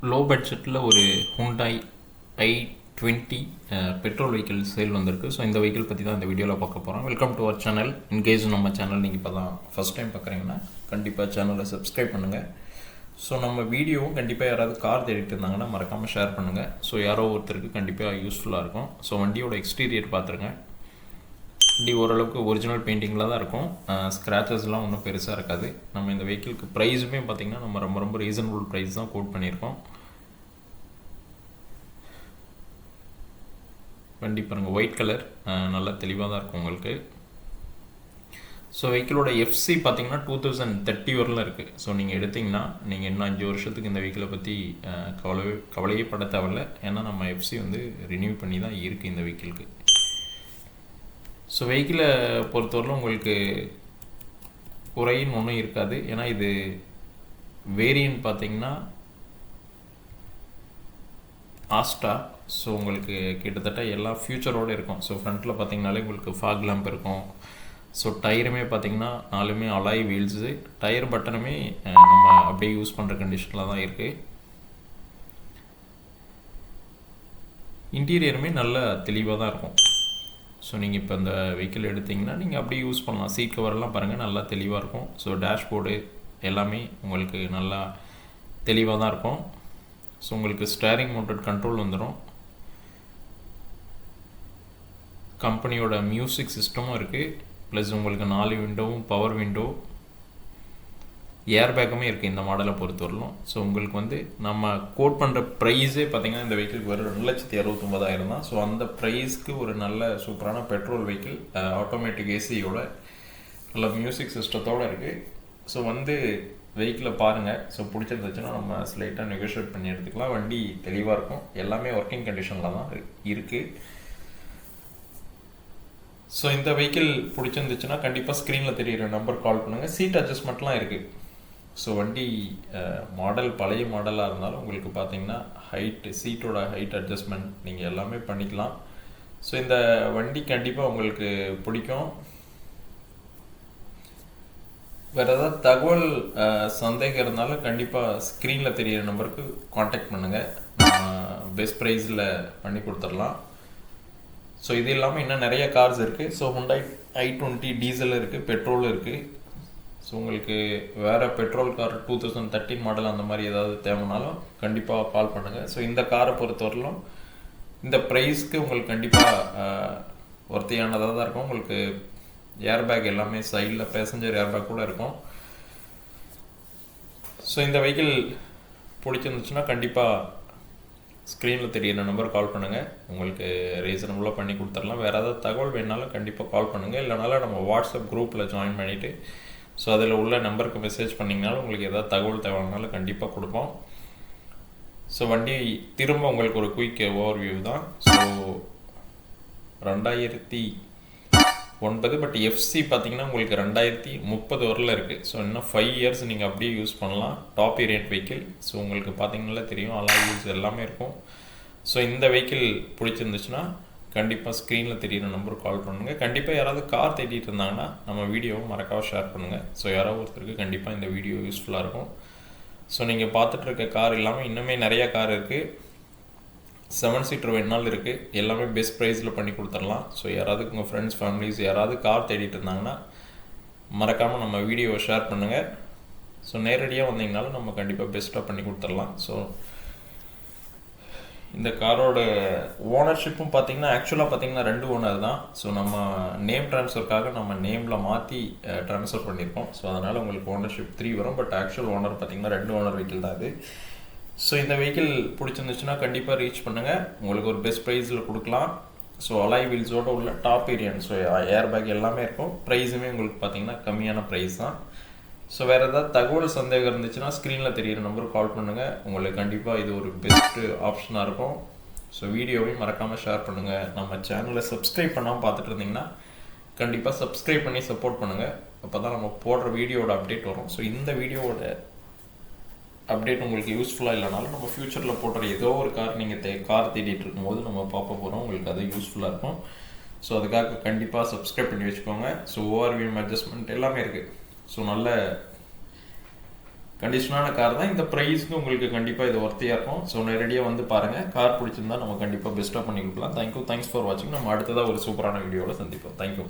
Low பட்ஜெட்டில் ஒரு Hyundai I20 petrol vehicle sale வந்திருக்கு. ஸோ இந்த வெஹிக்கிள் பற்றி தான் இந்த வீடியோவில் பார்க்க போகிறோம். Welcome to our channel. In case நம்ம சேனல் நீங்கள் இப்போ தான் ஃபஸ்ட் டைம் பார்க்குறீங்கன்னா கண்டிப்பாக சேனலை சப்ஸ்கிரைப் பண்ணுங்கள். ஸோ நம்ம வீடியோவும் கண்டிப்பாக யாராவது கார் தேடிட்டு இருந்தாங்கன்னா மறக்காமல் ஷேர் பண்ணுங்கள். ஸோ யாரோ ஒருத்தருக்கு கண்டிப்பாக யூஸ்ஃபுல்லாக இருக்கும். ஸோ வண்டியோட எக்ஸ்டீரியர் பார்த்துருங்க. வண்டி ஓரளவுக்கு ஒரிஜினல் பெயிண்டிங்கில் தான் இருக்கும். ஸ்க்ராச்சஸ்லாம் ஒன்றும் பெருசாக இருக்காது. நம்ம இந்த வெஹிக்கிளுக்கு ப்ரைஸுமே பார்த்திங்கன்னா நம்ம ரொம்ப ரொம்ப ரீசனபிள் ப்ரைஸ் தான் கோட் பண்ணியிருக்கோம். வண்டி பாருங்கள், ஒயிட் கலர், நல்லா தெளிவாக தான் இருக்கும் உங்களுக்கு. ஸோ வெஹிக்கிளோட எஃப்சி பார்த்திங்கன்னா 2030 வரலாம் இருக்குது. ஸோ நீங்கள் எடுத்திங்கன்னா நீங்கள் இன்னும் 5 வருஷத்துக்கு இந்த வெஹிக்கிளை பற்றி கவலையே பட தேவையில்லை. ஏன்னா நம்ம எஃப்சி வந்து ரினியூ பண்ணி தான் இருக்குது இந்த வெஹிக்கிளுக்கு. ஸோ வெஹிக்கிளை பொறுத்தவரையிலும் உங்களுக்கு குறைன்னு ஒன்றும் இருக்காது. ஏன்னா இது வேரியன்ட் பார்த்திங்கன்னா ஆஸ்டா. ஸோ உங்களுக்கு கிட்டத்தட்ட எல்லா ஃபியூச்சரோடு இருக்கும். ஸோ ஃப்ரண்ட்டில் பார்த்திங்கனாலே உங்களுக்கு ஃபாக் லேம்ப் இருக்கும். ஸோ டயருமே பார்த்திங்கன்னா 4மே அலாய் வீல்ஸு. டயர் பட்டனுமே நம்ம அப்படியே யூஸ் பண்ணுற கண்டிஷனில் தான் இருக்குது. இன்டீரியருமே நல்ல தெளிவாக தான் இருக்கும். ஸோ நீங்கள் இப்போ இந்த வெஹிக்கிள் எடுத்திங்கன்னா நீங்கள் அப்படியே யூஸ் பண்ணலாம். சீட் கவரெல்லாம் பாருங்கள், நல்லா தெளிவாக இருக்கும். ஸோ டேஷ்போர்டு எல்லாமே உங்களுக்கு நல்லா தெளிவாக தான் இருக்கும். ஸோ உங்களுக்கு ஸ்டேரிங் மவுண்டட் கண்ட்ரோல் வந்துடும். கம்பெனியோட மியூசிக் சிஸ்டமும் இருக்குது. ப்ளஸ் உங்களுக்கு 4 விண்டோவும் பவர் விண்டோ, ஏர்பேக்குமே இருக்குது இந்த மாடலை பொறுத்தவரையிலும். ஸோ உங்களுக்கு வந்து நம்ம கோட் பண்ணுற ப்ரைஸே பார்த்திங்கன்னா இந்த வெஹிக்கிளுக்கு வரும் 2,69,000 தான். ஸோ அந்த ப்ரைஸ்க்கு ஒரு நல்ல சூப்பரான பெட்ரோல் வெஹிக்கிள், ஆட்டோமேட்டிக் ஏசியோட நல்ல மியூசிக் சிஸ்டத்தோடு இருக்குது. ஸோ வந்து வெஹிக்கிளை பாருங்கள். ஸோ பிடிச்சிருந்துச்சுன்னா நம்ம ஸ்லைட்டாக நெகோஷியேட் பண்ணி எடுத்துக்கலாம். வண்டி தெளிவாக இருக்கும். எல்லாமே ஒர்க்கிங் கண்டிஷனில் தான் இருக்குது. ஸோ இந்த வெஹிக்கிள் பிடிச்சிருந்துச்சுன்னா கண்டிப்பாக ஸ்க்ரீனில் தெரிகிற நம்பர் கால் பண்ணுங்கள். சீட் அட்ஜஸ்ட்மெண்ட்லாம் இருக்குது. ஸோ வண்டி மாடல் பழைய மாடலாக இருந்தாலும் உங்களுக்கு பார்த்தீங்கன்னா சீட்டோட ஹைட் அட்ஜஸ்ட்மெண்ட் நீங்கள் எல்லாமே பண்ணிக்கலாம். ஸோ இந்த வண்டி கண்டிப்பாக உங்களுக்கு பிடிக்கும். வேறு ஏதாவது தகவல் சந்தேகம் இருந்தாலும் கண்டிப்பாக ஸ்க்ரீனில் தெரிகிற நம்பருக்கு காண்டாக்ட் பண்ணுங்கள். பெஸ்ட் ப்ரைஸில் பண்ணி கொடுத்துடலாம். ஸோ இது இல்லாமல் இன்னும் நிறைய கார்ஸ் இருக்குது. ஸோ Hyundai I20 டீசல் இருக்குது, பெட்ரோல் இருக்குது. ஸோ உங்களுக்கு வேறு பெட்ரோல் கார் 2013 மாடல் அந்த மாதிரி ஏதாவது தேவைனாலும் கண்டிப்பாக கால் பண்ணுங்கள். ஸோ இந்த காரை பொறுத்தவரையிலும் இந்த ப்ரைஸ்க்கு உங்களுக்கு கண்டிப்பாக ஒர்த்தியானதாக தான் இருக்கும். உங்களுக்கு ஏர்பேக் எல்லாமே சைடில் பேசஞ்சர் ஏர்பேக் கூட இருக்கும். ஸோ இந்த வெஹிக்கிள் பிடிச்சிருந்துச்சுன்னா கண்டிப்பாக ஸ்க்ரீனில் தெரியிற நம்பர் கால் பண்ணுங்கள். உங்களுக்கு ரீசனபுளாக பண்ணி கொடுத்துடலாம். வேறு ஏதாவது தகவல் வேணாலும் கண்டிப்பாக கால் பண்ணுங்கள். இல்லைனாலும் நம்ம வாட்ஸ்அப் குரூப்பில் ஜாயின் பண்ணிவிட்டு ஸோ அதில் உள்ள நம்பருக்கு மெசேஜ் பண்ணிங்கனாலும் உங்களுக்கு எதாவது தகவல் தேவைனாலும் கண்டிப்பாக கொடுப்போம். ஸோ வண்டி திரும்ப உங்களுக்கு ஒரு குயிக் ஓவர்வியூ தான். ஸோ 2009 பட் எஃப்சி பார்த்திங்கன்னா உங்களுக்கு 2030 வரல இருக்குது. ஸோ இன்னும் 5 இயர்ஸ் நீங்கள் அப்படியே யூஸ் பண்ணலாம். Top variant vehicle. ஸோ உங்களுக்கு பார்த்திங்கன்னா தெரியும், அலாய் வீல்ஸ் எல்லாமே இருக்கும். ஸோ இந்த வெஹிக்கிள் பிடிச்சிருந்துச்சுன்னா கண்டிப்பாக ஸ்க்ரீனில் தெரியிற நம்பருக்கு கால் பண்ணுங்கள். கண்டிப்பாக யாராவது கார் தேடிட்டு இருந்தாங்கன்னா நம்ம வீடியோவை மறக்காம ஷேர் பண்ணுங்கள். ஸோ யாராவது ஒருத்தருக்கு கண்டிப்பாக இந்த வீடியோ யூஸ்ஃபுல்லாக இருக்கும். ஸோ நீங்கள் பார்த்துட்ருக்க கார் இல்லாமல் இன்னுமே நிறையா கார் இருக்குது. 7 சீட்டர் வேணாலும் இருக்குது. எல்லாமே பெஸ்ட் ப்ரைஸில் பண்ணி கொடுத்துடலாம். ஸோ யாராவது உங்கள் ஃப்ரெண்ட்ஸ் ஃபேமிலிஸ் யாராவது கார் தேடிட்டு இருந்தாங்கன்னா மறக்காமல் நம்ம வீடியோவை ஷேர் பண்ணுங்கள். ஸோ நேரடியாக வந்தீங்கனாலும் நம்ம கண்டிப்பாக பெஸ்ட்டாக பண்ணி கொடுத்துடலாம். ஸோ இந்த காரோட ஓனர்ஷிப்பும் பார்த்திங்கன்னா ஆக்சுவலாக பார்த்திங்கன்னா 2 ஓனர் தான். ஸோ நம்ம நேம் ட்ரான்ஸ்ஃபருக்காக நம்ம நேமில் மாற்றி ட்ரான்ஸ்ஃபர் பண்ணியிருக்கோம். ஸோ அதனால் உங்களுக்கு ஓனர்ஷிப் 3 வரும். பட் ஆக்சுவல் ஓனர் பார்த்திங்கன்னா 2 ஓனர் வெஹிக்கிள் தான் அது. ஸோ இந்த வெஹிக்கிள் பிடிச்சிருந்துச்சுன்னா கண்டிப்பாக ரீச் பண்ணுங்கள். உங்களுக்கு ஒரு பெஸ்ட் ப்ரைஸில் கொடுக்கலாம். ஸோ அலாய் வீல்ஸோடு உள்ள டாப் வேரியன்ட், ஸோ ஏர்பேக் எல்லாமே இருக்கும். ப்ரைஸுமே உங்களுக்கு பார்த்திங்கன்னா கம்மியான ப்ரைஸ் தான். ஸோ வேறு ஏதாவது தகவல் சந்தேகம் இருந்துச்சுன்னா ஸ்க்ரீனில் தெரியிற நம்பருக்கு கால் பண்ணுங்கள். உங்களுக்கு கண்டிப்பாக இது ஒரு பெஸ்ட்டு ஆப்ஷனாக இருக்கும். ஸோ வீடியோவையும் மறக்காமல் ஷேர் பண்ணுங்கள். நம்ம சேனலை சப்ஸ்கிரைப் பண்ணாமல் பார்த்துட்டு இருந்தீங்கன்னா கண்டிப்பாக சப்ஸ்கிரைப் பண்ணி சப்போர்ட் பண்ணுங்கள். அப்போ தான் நம்ம போடுற வீடியோட அப்டேட் வரும். ஸோ இந்த வீடியோவோட அப்டேட் உங்களுக்கு யூஸ்ஃபுல்லாக இல்லைனாலும் நம்ம ஃப்யூச்சரில் போடுற ஏதோ ஒரு கார் நீங்கள் கார் தேடிட்டு இருக்கும்போது நம்ம பார்க்க போகிறோம். உங்களுக்கு அது யூஸ்ஃபுல்லாக இருக்கும். ஸோ அதுக்காக கண்டிப்பாக சப்ஸ்கிரைப் பண்ணி வச்சுக்கோங்க. ஸோ ஓவர்வியூ அட்ஜஸ்ட்மெண்ட் எல்லாமே இருக்குது. ஸோ நல்ல கண்டிஷனான கார் தான். இந்த ப்ரைஸ்க்கு உங்களுக்கு கண்டிப்பாக இது ஒர்த்தியாக இருக்கும். ஸோ நேரடியாக வந்து பாருங்கள். கார் பிடிச்சிருந்தா நம்ம கண்டிப்பாக பெஸ்ட்டாக பண்ணி கொடுக்கலாம். தேங்க்யூ, தேங்க்ஸ் ஃபார் வாட்சிங். நம்ம அடுத்ததாக ஒரு சூப்பரான வீடியோவில் சந்திப்போம். தேங்க்யூ.